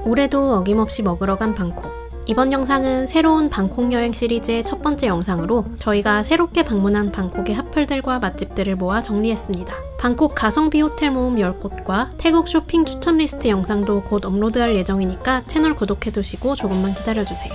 올해도 어김없이 먹으러 간 방콕. 이번 영상은 새로운 방콕 여행 시리즈의 첫 번째 영상으로 저희가 새롭게 방문한 방콕의 핫플들과 맛집들을 모아 정리했습니다. 방콕 가성비 호텔 모음 10곳과 태국 쇼핑 추천 리스트 영상도 곧 업로드할 예정이니까 채널 구독해두시고 조금만 기다려주세요.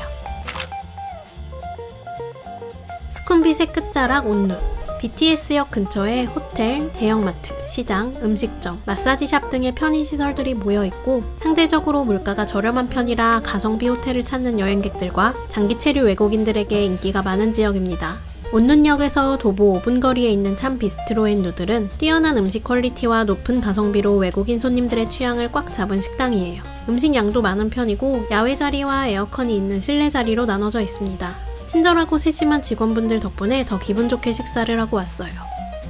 수쿰빗의 끝자락 온누. BTS역 근처에 호텔, 대형마트, 시장, 음식점, 마사지샵 등의 편의시설들이 모여있고 상대적으로 물가가 저렴한 편이라 가성비 호텔을 찾는 여행객들과 장기 체류 외국인들에게 인기가 많은 지역입니다. 온눈역에서 도보 5분 거리에 있는 참 비스트로앤누들은 뛰어난 음식 퀄리티와 높은 가성비로 외국인 손님들의 취향을 꽉 잡은 식당이에요. 음식 양도 많은 편이고 야외 자리와 에어컨이 있는 실내 자리로 나눠져 있습니다. 친절하고 세심한 직원분들 덕분에 더 기분 좋게 식사를 하고 왔어요.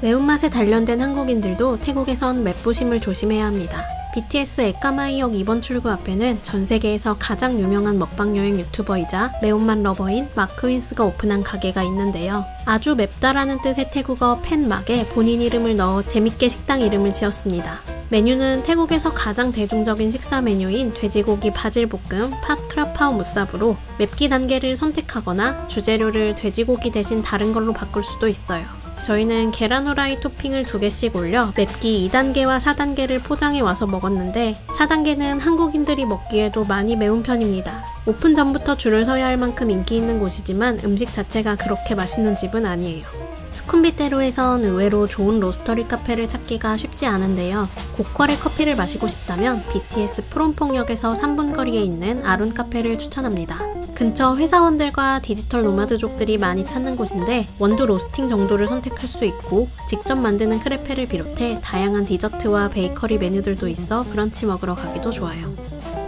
매운맛에 단련된 한국인들도 태국에선 맵부심을 조심해야 합니다. BTS 에까마이역 2번 출구 앞에는 전세계에서 가장 유명한 먹방 여행 유튜버이자 매운맛 러버인 마크 윈스가 오픈한 가게가 있는데요. 아주 맵다라는 뜻의 태국어 팬막에 본인 이름을 넣어 재밌게 식당 이름을 지었습니다. 메뉴는 태국에서 가장 대중적인 식사 메뉴인 돼지고기 바질볶음 팥 크라파오 무삽으로 맵기 단계를 선택하거나 주재료를 돼지고기 대신 다른 걸로 바꿀 수도 있어요. 저희는 계란 후라이 토핑을 2개씩 올려 맵기 2단계와 4단계를 포장해 와서 먹었는데 4단계는 한국인들이 먹기에도 많이 매운 편입니다. 오픈 전부터 줄을 서야 할 만큼 인기 있는 곳이지만 음식 자체가 그렇게 맛있는 집은 아니에요. 수쿰빗대로에선 의외로 좋은 로스터리 카페를 찾기가 쉽지 않은데요. 고퀄의 커피를 마시고 싶다면 BTS 프롬퐁역에서 3분 거리에 있는 아룬 카페를 추천합니다. 근처 회사원들과 디지털 노마드족들이 많이 찾는 곳인데 원두 로스팅 정도를 선택할 수 있고 직접 만드는 크레페를 비롯해 다양한 디저트와 베이커리 메뉴들도 있어 브런치 먹으러 가기도 좋아요.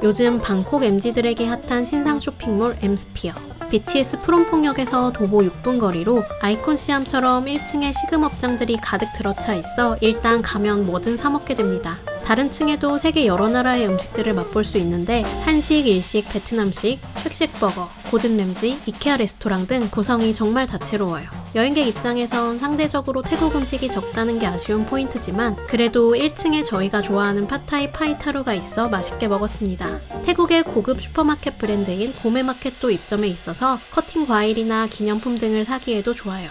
요즘 방콕 MZ들에게 핫한 신상 쇼핑몰 엠스피어. BTS 프롬퐁역에서 도보 6분 거리로 아이콘 시암처럼 1층에 식음업장들이 가득 들어차 있어 일단 가면 뭐든 사 먹게 됩니다. 다른 층에도 세계 여러 나라의 음식들을 맛볼 수 있는데 한식, 일식, 베트남식, 쉑쉑버거, 고든램지, 이케아 레스토랑 등 구성이 정말 다채로워요. 여행객 입장에선 상대적으로 태국 음식이 적다는 게 아쉬운 포인트지만 그래도 1층에 저희가 좋아하는 팟타이 파이타루가 있어 맛있게 먹었습니다. 태국의 고급 슈퍼마켓 브랜드인 고메마켓도 입점해 있어서 커팅 과일이나 기념품 등을 사기에도 좋아요.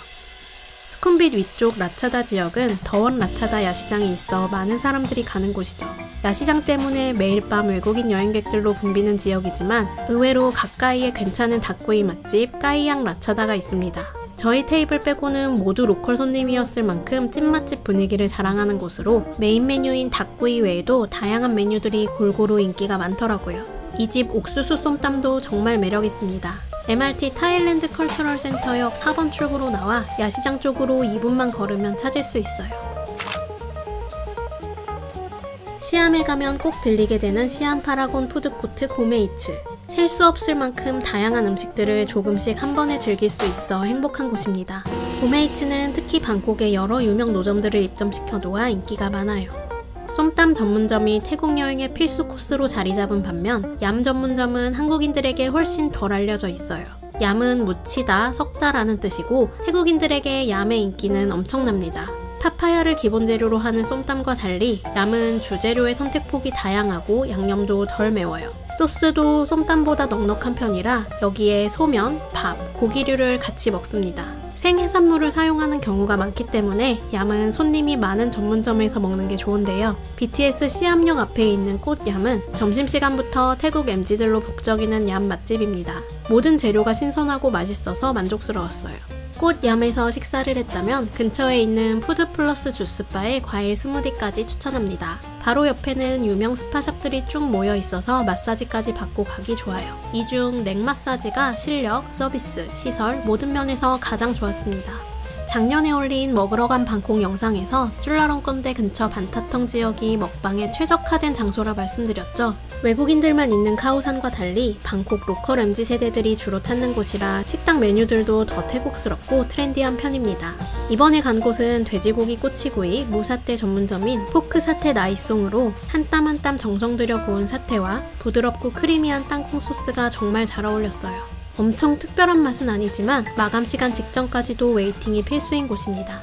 수쿰빗 위쪽 라차다 지역은 더원 라차다 야시장이 있어 많은 사람들이 가는 곳이죠. 야시장 때문에 매일 밤 외국인 여행객들로 붐비는 지역이지만 의외로 가까이에 괜찮은 닭구이 맛집 까이양 라차다가 있습니다. 저희 테이블 빼고는 모두 로컬 손님이었을 만큼 찐맛집 분위기를 자랑하는 곳으로 메인 메뉴인 닭구이 외에도 다양한 메뉴들이 골고루 인기가 많더라고요. 이 집 옥수수 쏨땀도 정말 매력있습니다. MRT 타일랜드 컬처럴 센터역 4번 출구로 나와 야시장 쪽으로 2분만 걸으면 찾을 수 있어요. 시암에 가면 꼭 들리게 되는 시암 파라곤 푸드코트 고메이츠. 셀 수 없을 만큼 다양한 음식들을 조금씩 한 번에 즐길 수 있어 행복한 곳입니다. 고메이츠는 특히 방콕의 여러 유명 노점들을 입점시켜 놓아 인기가 많아요. 쏨땀 전문점이 태국 여행의 필수 코스로 자리 잡은 반면 얌 전문점은 한국인들에게 훨씬 덜 알려져 있어요. 얌은 묻히다, 섞다라는 뜻이고 태국인들에게 얌의 인기는 엄청납니다. 파파야를 기본 재료로 하는 쏨땀과 달리 얌은 주재료의 선택폭이 다양하고 양념도 덜 매워요. 소스도 쏨땀보다 넉넉한 편이라 여기에 소면, 밥, 고기류를 같이 먹습니다. 생해산물을 사용하는 경우가 많기 때문에 얌은 손님이 많은 전문점에서 먹는 게 좋은데요. BTS 시암역 앞에 있는 꽃얌은 점심시간부터 태국 MZ들로 북적이는 얌 맛집입니다. 모든 재료가 신선하고 맛있어서 만족스러웠어요. 꽃얌에서 식사를 했다면 근처에 있는 푸드플러스 주스바에 과일 스무디까지 추천합니다. 바로 옆에는 유명 스파샵들이 쭉 모여 있어서 마사지까지 받고 가기 좋아요. 이 중 렉 마사지가 실력, 서비스, 시설 모든 면에서 가장 좋았습니다. 작년에 올린 먹으러 간 방콕 영상에서 쭈라롱건대 근처 반타텅 지역이 먹방에 최적화된 장소라 말씀드렸죠. 외국인들만 있는 카오산과 달리 방콕 로컬 MZ 세대들이 주로 찾는 곳이라 식당 메뉴들도 더 태국스럽고 트렌디한 편입니다. 이번에 간 곳은 돼지고기 꼬치구이 무사떼 전문점인 포크 사태 나이송으로 한 땀 한 땀 정성 들여 구운 사태와 부드럽고 크리미한 땅콩 소스가 정말 잘 어울렸어요. 엄청 특별한 맛은 아니지만 마감시간 직전까지도 웨이팅이 필수인 곳입니다.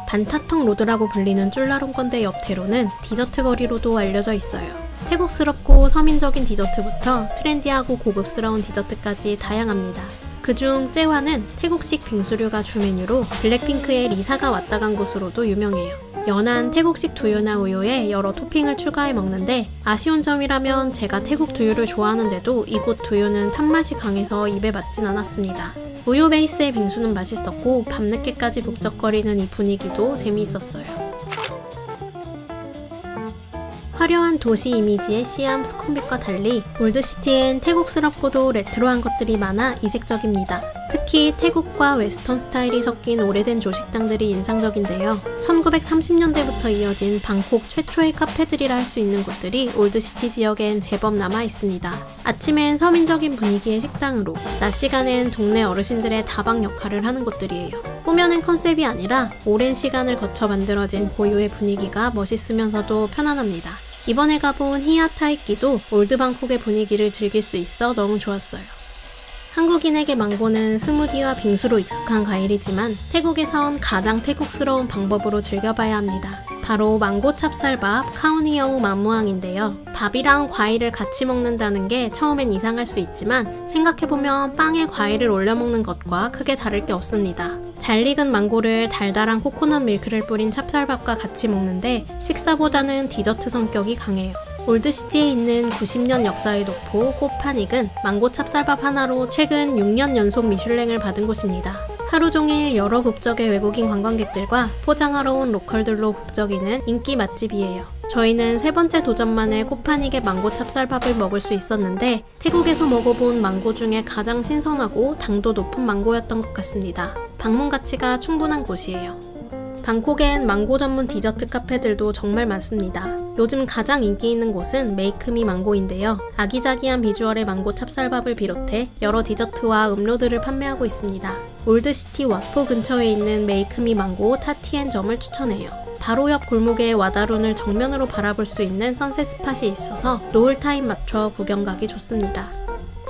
반타텅 로드라고 불리는 쭈라롱건대 옆 대로는 디저트 거리로도 알려져 있어요. 태국스럽고 서민적인 디저트부터 트렌디하고 고급스러운 디저트까지 다양합니다. 그중 째화는 태국식 빙수류가 주 메뉴로 블랙핑크의 리사가 왔다 간 곳으로도 유명해요. 연한 태국식 두유나 우유에 여러 토핑을 추가해 먹는데 아쉬운 점이라면 제가 태국 두유를 좋아하는데도 이곳 두유는 탄맛이 강해서 입에 맞진 않았습니다. 우유 베이스의 빙수는 맛있었고 밤늦게까지 북적거리는 이 분위기도 재미있었어요. 화려한 도시 이미지의 시암 스쿰빗과 달리 올드시티엔 태국스럽고도 레트로한 것들이 많아 이색적입니다. 특히 태국과 웨스턴 스타일이 섞인 오래된 조식당들이 인상적인데요. 1930년대부터 이어진 방콕 최초의 카페들이라 할 수 있는 곳들이 올드시티 지역엔 제법 남아 있습니다. 아침엔 서민적인 분위기의 식당으로, 낮 시간엔 동네 어르신들의 다방 역할을 하는 곳들이에요. 꾸며낸 컨셉이 아니라 오랜 시간을 거쳐 만들어진 고유의 분위기가 멋있으면서도 편안합니다. 이번에 가본 히아타이키도 올드 방콕의 분위기를 즐길 수 있어 너무 좋았어요. 한국인에게 망고는 스무디와 빙수로 익숙한 과일이지만 태국에선 가장 태국스러운 방법으로 즐겨봐야 합니다. 바로 망고 찹쌀밥 카우니여우 마무앙인데요. 밥이랑 과일을 같이 먹는다는 게 처음엔 이상할 수 있지만 생각해보면 빵에 과일을 올려 먹는 것과 크게 다를 게 없습니다. 잘 익은 망고를 달달한 코코넛 밀크를 뿌린 찹쌀밥과 같이 먹는데 식사보다는 디저트 성격이 강해요. 올드시티에 있는 90년 역사의 노포 꽃파닉은 망고 찹쌀밥 하나로 최근 6년 연속 미슐랭을 받은 곳입니다. 하루 종일 여러 국적의 외국인 관광객들과 포장하러 온 로컬들로 북적이는 인기 맛집이에요. 저희는 세 번째 도전 만에 꽃파닉의 망고 찹쌀밥을 먹을 수 있었는데 태국에서 먹어본 망고 중에 가장 신선하고 당도 높은 망고였던 것 같습니다. 방문 가치가 충분한 곳이에요. 방콕엔 망고 전문 디저트 카페들도 정말 많습니다. 요즘 가장 인기 있는 곳은 메이크미 망고인데요. 아기자기한 비주얼의 망고 찹쌀밥을 비롯해 여러 디저트와 음료들을 판매하고 있습니다. 올드시티 왓포 근처에 있는 메이크미 망고 타티엔점을 추천해요. 바로 옆 골목에 와다룬을 정면으로 바라볼 수 있는 선셋 스팟이 있어서 노을 타임 맞춰 구경 가기 좋습니다.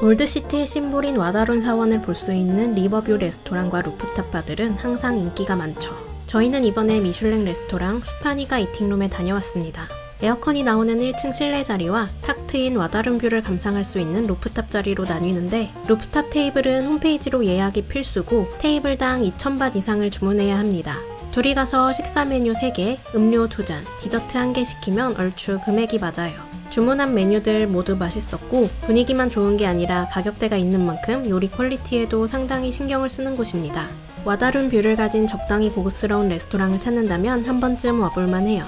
올드시티의 심볼인 와다룬 사원을 볼 수 있는 리버뷰 레스토랑과 루프탑 바들은 항상 인기가 많죠. 저희는 이번에 미슐랭 레스토랑 수파니가 이팅룸에 다녀왔습니다. 에어컨이 나오는 1층 실내 자리와 탁 트인 와다룬 뷰를 감상할 수 있는 루프탑 자리로 나뉘는데 루프탑 테이블은 홈페이지로 예약이 필수고 테이블당 2,000바 이상을 주문해야 합니다. 둘이 가서 식사 메뉴 3개, 음료 2잔, 디저트 1개 시키면 얼추 금액이 맞아요. 주문한 메뉴들 모두 맛있었고 분위기만 좋은 게 아니라 가격대가 있는 만큼 요리 퀄리티에도 상당히 신경을 쓰는 곳입니다. 와다룬 뷰를 가진 적당히 고급스러운 레스토랑을 찾는다면 한 번쯤 와볼만 해요.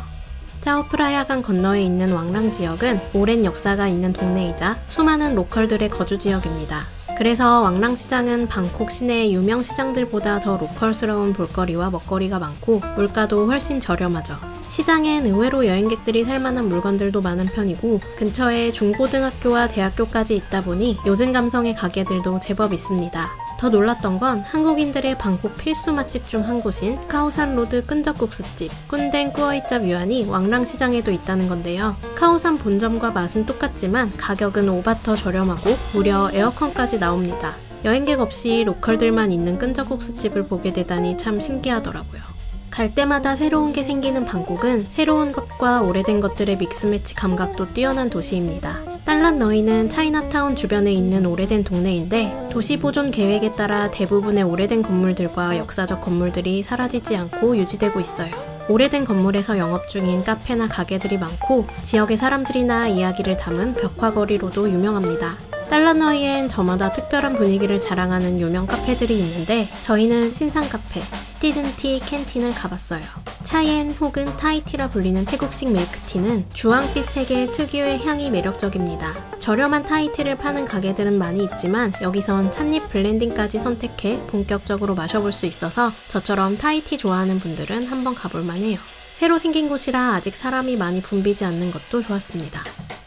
짜오프라야강 건너에 있는 왕랑 지역은 오랜 역사가 있는 동네이자 수많은 로컬들의 거주 지역입니다. 그래서 왕랑시장은 방콕 시내의 유명 시장들보다 더 로컬스러운 볼거리와 먹거리가 많고 물가도 훨씬 저렴하죠. 시장엔 의외로 여행객들이 살만한 물건들도 많은 편이고 근처에 중고등학교와 대학교까지 있다 보니 요즘 감성의 가게들도 제법 있습니다. 더 놀랐던 건 한국인들의 방콕 필수 맛집 중 한 곳인 카오산 로드 끈적국수집 꾼댕 꾸어이짭 유안이 왕랑시장에도 있다는 건데요. 카오산 본점과 맛은 똑같지만 가격은 오바터 저렴하고 무려 에어컨까지 나옵니다. 여행객 없이 로컬들만 있는 끈적국수집을 보게 되다니 참 신기하더라고요. 갈 때마다 새로운 게 생기는 방콕은 새로운 것과 오래된 것들의 믹스매치 감각도 뛰어난 도시입니다. 딸란너이는 차이나타운 주변에 있는 오래된 동네인데 도시 보존 계획에 따라 대부분의 오래된 건물들과 역사적 건물들이 사라지지 않고 유지되고 있어요. 오래된 건물에서 영업 중인 카페나 가게들이 많고 지역의 사람들이나 이야기를 담은 벽화거리로도 유명합니다. 딸란너이엔 저마다 특별한 분위기를 자랑하는 유명 카페들이 있는데 저희는 신상 카페 시티즌티 캔틴을 가봤어요. 차이엔 혹은 타이티라 불리는 태국식 밀크티는 주황빛 색의 특유의 향이 매력적입니다. 저렴한 타이티를 파는 가게들은 많이 있지만 여기선 찻잎 블렌딩까지 선택해 본격적으로 마셔볼 수 있어서 저처럼 타이티 좋아하는 분들은 한번 가볼 만해요. 새로 생긴 곳이라 아직 사람이 많이 붐비지 않는 것도 좋았습니다.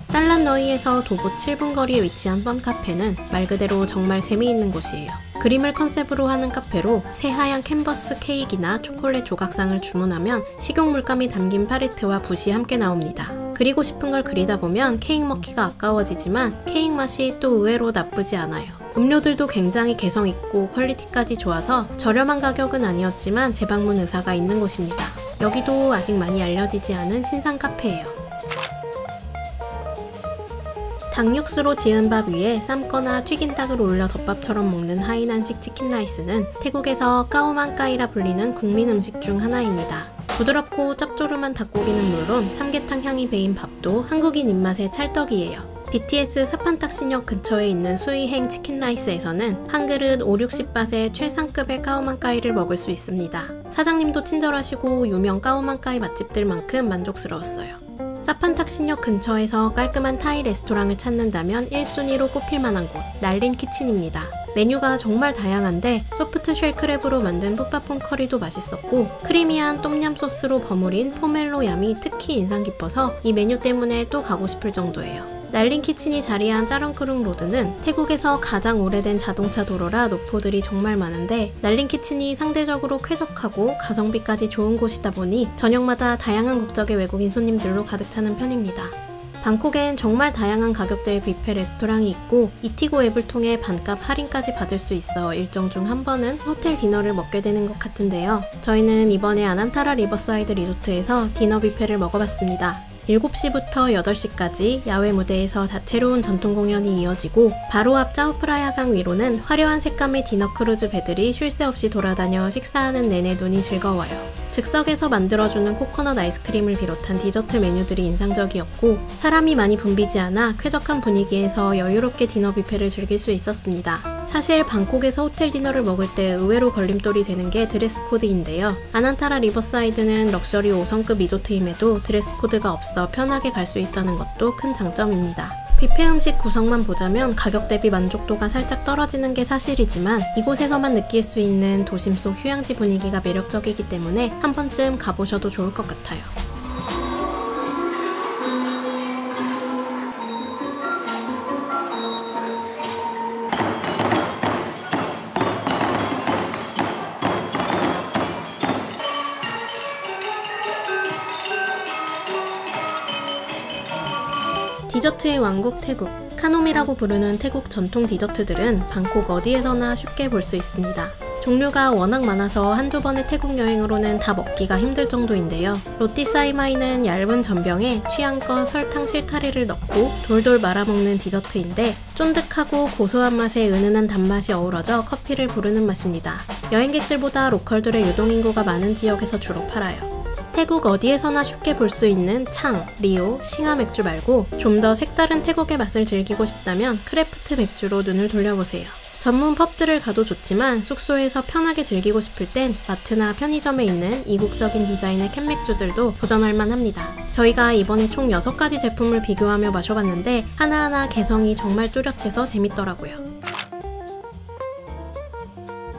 딸란너이에서 도보 7분 거리에 위치한 번 카페는 말 그대로 정말 재미있는 곳이에요. 그림을 컨셉으로 하는 카페로 새하얀 캔버스 케이크나 초콜릿 조각상을 주문하면 식용물감이 담긴 팔레트와 붓이 함께 나옵니다. 그리고 싶은 걸 그리다 보면 케이크 먹기가 아까워지지만 케이크 맛이 또 의외로 나쁘지 않아요. 음료들도 굉장히 개성있고 퀄리티까지 좋아서 저렴한 가격은 아니었지만 재방문 의사가 있는 곳입니다. 여기도 아직 많이 알려지지 않은 신상 카페예요. 닭육수로 지은 밥 위에 삶거나 튀긴 닭을 올려 덮밥처럼 먹는 하이난식 치킨 라이스는 태국에서 까오만까이라 불리는 국민 음식 중 하나입니다. 부드럽고 짭조름한 닭고기는 물론 삼계탕 향이 배인 밥도 한국인 입맛의 찰떡이에요. BTS 사판탁신역 근처에 있는 수이행 치킨라이스에서는 한 그릇 5-60밭의 최상급의 까오만까이를 먹을 수 있습니다. 사장님도 친절하시고 유명 까오만까이 맛집들만큼 만족스러웠어요. 사판탁신역 근처에서 깔끔한 타이 레스토랑을 찾는다면 1순위로 꼽힐 만한 곳, 날린키친입니다. 메뉴가 정말 다양한데 소프트 쉘크랩으로 만든 푸파퐁 커리도 맛있었고 크리미한 똠얌 소스로 버무린 포멜로 얌이 특히 인상 깊어서 이 메뉴 때문에 또 가고 싶을 정도예요. 날린키친이 자리한 짜렁크룽 로드는 태국에서 가장 오래된 자동차 도로라 노포들이 정말 많은데 날린키친이 상대적으로 쾌적하고 가성비까지 좋은 곳이다 보니 저녁마다 다양한 국적의 외국인 손님들로 가득 차는 편입니다. 방콕엔 정말 다양한 가격대의 뷔페 레스토랑이 있고 이티고 앱을 통해 반값 할인까지 받을 수 있어 일정 중 한 번은 호텔 디너를 먹게 되는 것 같은데요. 저희는 이번에 아난타라 리버사이드 리조트에서 디너 뷔페를 먹어봤습니다. 7시부터 8시까지 야외 무대에서 다채로운 전통 공연이 이어지고 바로 앞 짜오프라야강 위로는 화려한 색감의 디너 크루즈 배들이 쉴 새 없이 돌아다녀 식사하는 내내 눈이 즐거워요. 즉석에서 만들어주는 코코넛 아이스크림을 비롯한 디저트 메뉴들이 인상적이었고 사람이 많이 붐비지 않아 쾌적한 분위기에서 여유롭게 디너 뷔페를 즐길 수 있었습니다. 사실 방콕에서 호텔 디너를 먹을 때 의외로 걸림돌이 되는 게 드레스 코드인데요. 아난타라 리버사이드는 럭셔리 5성급 리조트임에도 드레스 코드가 없어 편하게 갈 수 있다는 것도 큰 장점입니다. 뷔페 음식 구성만 보자면 가격 대비 만족도가 살짝 떨어지는 게 사실이지만 이곳에서만 느낄 수 있는 도심 속 휴양지 분위기가 매력적이기 때문에 한 번쯤 가보셔도 좋을 것 같아요. 디저트의 왕국 태국, 카놈이라고 부르는 태국 전통 디저트들은 방콕 어디에서나 쉽게 볼 수 있습니다. 종류가 워낙 많아서 한두 번의 태국 여행으로는 다 먹기가 힘들 정도인데요. 로티사이마이는 얇은 전병에 취향껏 설탕 실타래를 넣고 돌돌 말아먹는 디저트인데 쫀득하고 고소한 맛에 은은한 단맛이 어우러져 커피를 부르는 맛입니다. 여행객들보다 로컬들의 유동인구가 많은 지역에서 주로 팔아요. 태국 어디에서나 쉽게 볼 수 있는 창, 리오, 싱하 맥주 말고 좀 더 색다른 태국의 맛을 즐기고 싶다면 크래프트 맥주로 눈을 돌려보세요. 전문 펍들을 가도 좋지만 숙소에서 편하게 즐기고 싶을 땐 마트나 편의점에 있는 이국적인 디자인의 캔맥주들도 도전할 만합니다. 저희가 이번에 총 6가지 제품을 비교하며 마셔봤는데 하나하나 개성이 정말 뚜렷해서 재밌더라고요.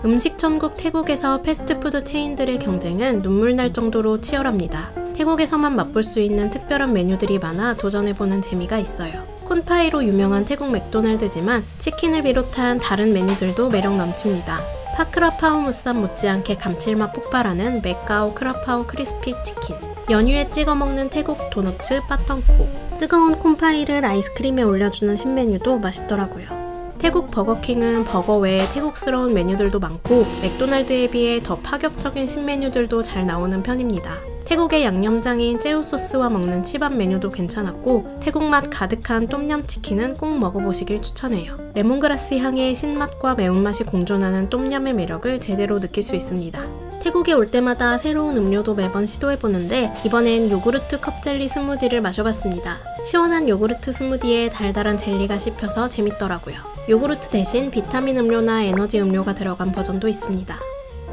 음식 천국 태국에서 패스트푸드 체인들의 경쟁은 눈물 날 정도로 치열합니다. 태국에서만 맛볼 수 있는 특별한 메뉴들이 많아 도전해보는 재미가 있어요. 콘파이로 유명한 태국 맥도날드지만 치킨을 비롯한 다른 메뉴들도 매력 넘칩니다. 파크라파오 무쌈 못지않게 감칠맛 폭발하는 맥가오 크라파오 크리스피 치킨, 연유에 찍어 먹는 태국 도너츠 빠텅코, 뜨거운 콘파이를 아이스크림에 올려주는 신메뉴도 맛있더라고요. 태국 버거킹은 버거 외에 태국스러운 메뉴들도 많고 맥도날드에 비해 더 파격적인 신메뉴들도 잘 나오는 편입니다. 태국의 양념장인 째우소스와 먹는 치밥 메뉴도 괜찮았고 태국맛 가득한 똠얌치킨은 꼭 먹어보시길 추천해요. 레몬그라스 향의 신맛과 매운맛이 공존하는 똠얌의 매력을 제대로 느낄 수 있습니다. 태국에 올 때마다 새로운 음료도 매번 시도해보는데 이번엔 요구르트 컵젤리 스무디를 마셔봤습니다. 시원한 요구르트 스무디에 달달한 젤리가 씹혀서 재밌더라고요. 요구르트 대신 비타민 음료나 에너지 음료가 들어간 버전도 있습니다.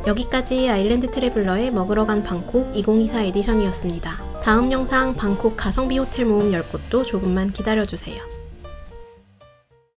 여기까지 아일랜드 트래블러의 먹으러 간 방콕 2024 에디션이었습니다. 다음 영상 방콕 가성비 호텔 모음 10곳도 조금만 기다려주세요.